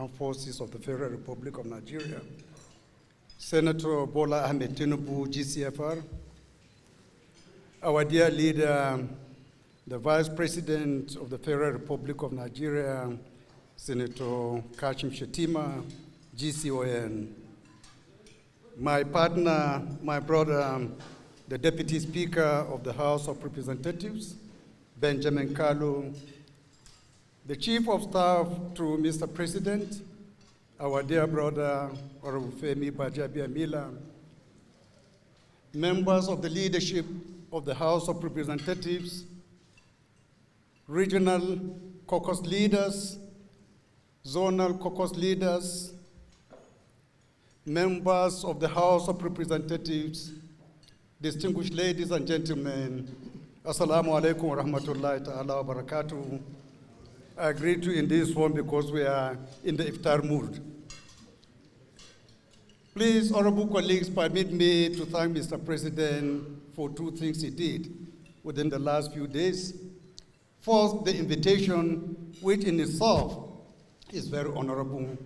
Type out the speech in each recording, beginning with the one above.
Armed Forces of the Federal Republic of Nigeria, Senator Bola Ahmed Tinubu, GCFR, our dear leader, the Vice President of the Federal Republic of Nigeria, Senator Kashim Shettima, GCON, my partner, my brother, the Deputy Speaker of the House of Representatives, Benjamin Kalu, the Chief of Staff to Mr. President, our dear brother, Honorable Femi Bajabiamila, members of the leadership of the House of Representatives, regional caucus leaders, zonal caucus leaders, members of the House of Representatives, distinguished ladies and gentlemen, Assalamu alaikum wa rahmatullahi ta'ala wa barakatuh. I greet you in this form because we are in the iftar mood. Please, honorable colleagues, permit me to thank Mr. President for two things he did within the last few days. First, the invitation, which in itself is very honorable,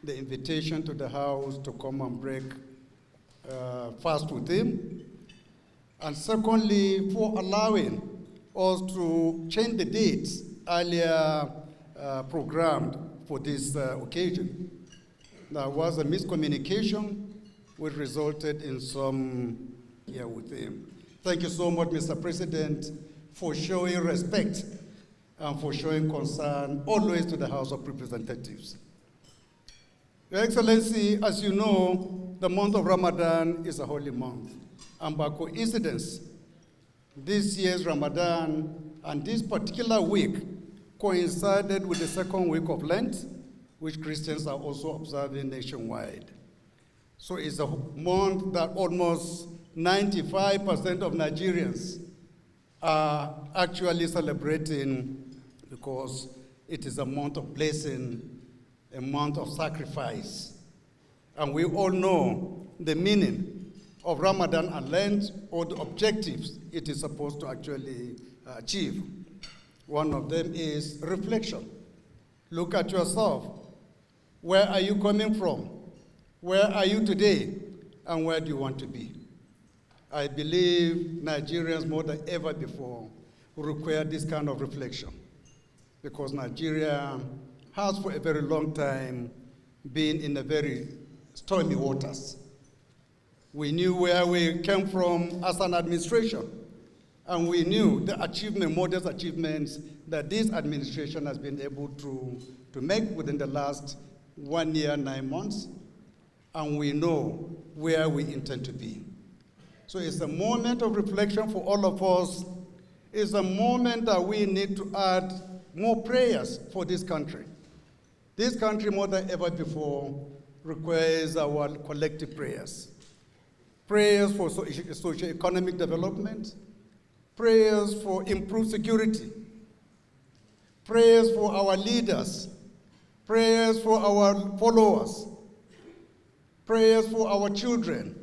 the invitation to the House to come and break fast with him. And secondly, for allowing us to change the dates earlier programmed for this occasion. There was a miscommunication which resulted in some here with him. Thank you so much, Mr. President, for showing respect and for showing concern always to the House of Representatives. Your Excellency, as you know, the month of Ramadan is a holy month. And by coincidence, this year's Ramadan and this particular week coincided with the second week of Lent, which Christians are also observing nationwide. So it's a month that almost 95% of Nigerians are actually celebrating because it is a month of blessing, a month of sacrifice. And we all know the meaning of Ramadan and Lent, or the objectives it is supposed to actually achieve. One of them is reflection. Look at yourself. Where are you coming from? Where are you today? And where do you want to be? I believe Nigerians more than ever before require this kind of reflection because Nigeria has for a very long time been in a very stormy waters. We knew where we came from as an administration, and we knew the modest achievements that this administration has been able to make within the last 1 year, 9 months, and we know where we intend to be. So it's a moment of reflection for all of us. It's a moment that we need to add more prayers for this country. This country, more than ever before, requires our collective prayers. Prayers for socio-economic development, prayers for improved security, prayers for our leaders, prayers for our followers, prayers for our children.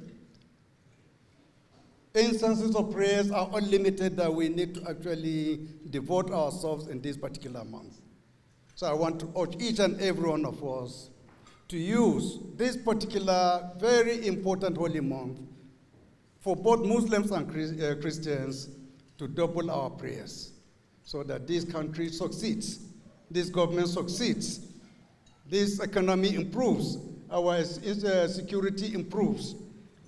Instances of prayers are unlimited that we need to actually devote ourselves in this particular month. So I want to urge each and every one of us to use this particular very important holy month for both Muslims and Christians to double our prayers so that this country succeeds, this government succeeds, this economy improves, our security improves.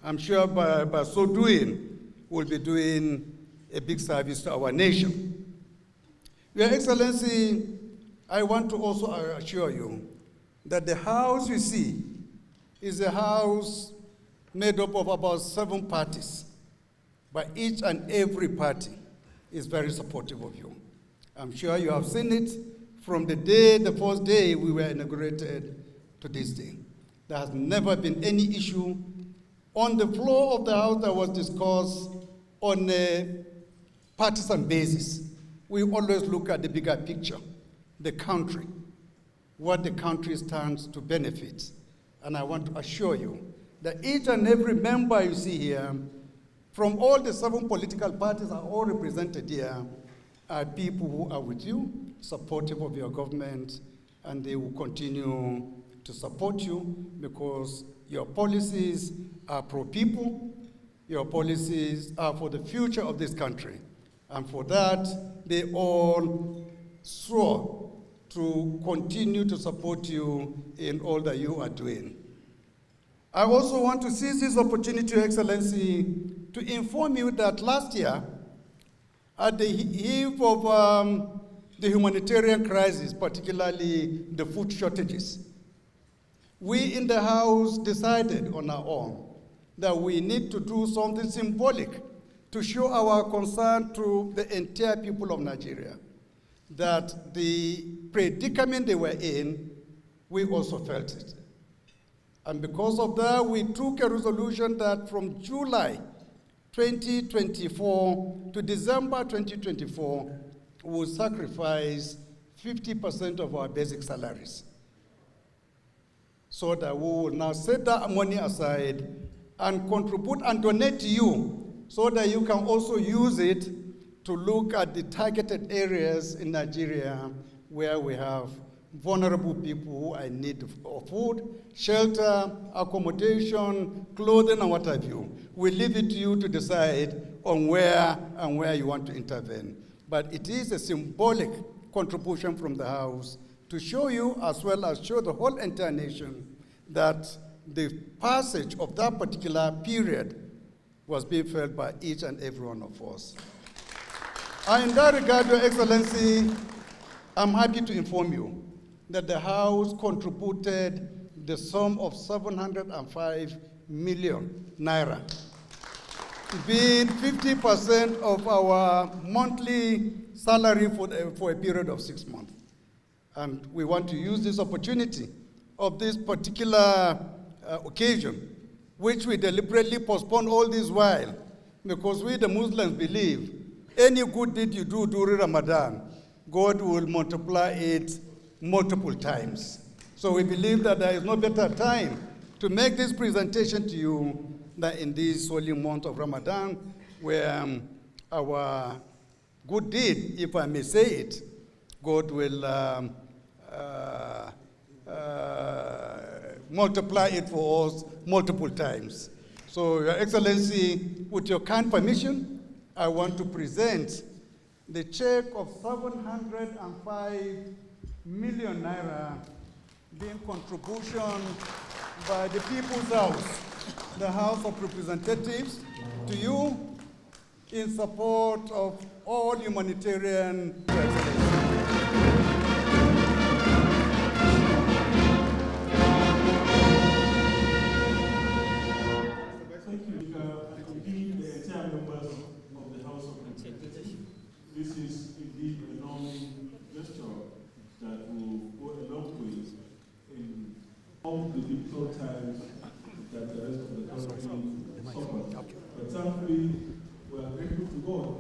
I'm sure by so doing, we'll be doing a big service to our nation. Your Excellency, I want to also assure you that the House you see is a House made up of about 7 parties, but each and every party is very supportive of you. I'm sure you have seen it from the first day we were inaugurated to this day. There has never been any issue on the floor of the House that was discussed on a partisan basis. We always look at the bigger picture, the country, what the country stands to benefit. And I want to assure you that each and every member you see here, from all the 7 political parties are all represented here, are people who are with you, supportive of your government, and they will continue to support you because your policies are pro-people, your policies are for the future of this country. And for that, they all swore to continue to support you in all that you are doing. I also want to seize this opportunity, Your Excellency, to inform you that last year, at the eve of the humanitarian crisis, particularly the food shortages, we in the House decided on our own that we need to do something symbolic to show our concern to the entire people of Nigeria, that the predicament they were in, we also felt it. And because of that, we took a resolution that from July 2024 to December 2024, we will sacrifice 50% of our basic salaries, so that we will now set that money aside and contribute and donate to you, so that you can also use it to look at the targeted areas in Nigeria where we have vulnerable people who are in need of food, shelter, accommodation, clothing, and what have you. We leave it to you to decide on where you want to intervene. But it is a symbolic contribution from the House to show you, as well as show the whole entire nation, that the passage of that particular period was being felt by each and every one of us. And in that regard, Your Excellency, I'm happy to inform you that the House contributed the sum of 705 million naira, being 50% of our monthly salary for a period of 6 months. And we want to use this opportunity of this particular occasion, which we deliberately postponed all this while, because we, the Muslims, believe any good deed you do during Ramadan, God will multiply it multiple times. So we believe that there is no better time to make this presentation to you than in this holy month of Ramadan, where our good deed, if I may say it, God will multiply it for us multiple times. So, Your Excellency, with your kind permission, I want to present the check of 705 million naira being contribution by the People's House, the House of Representatives, to you in support of all humanitarian residents. This is indeed a long gesture that will go a long way in all the difficult times that the rest of the country suffered. But thankfully, we are grateful to God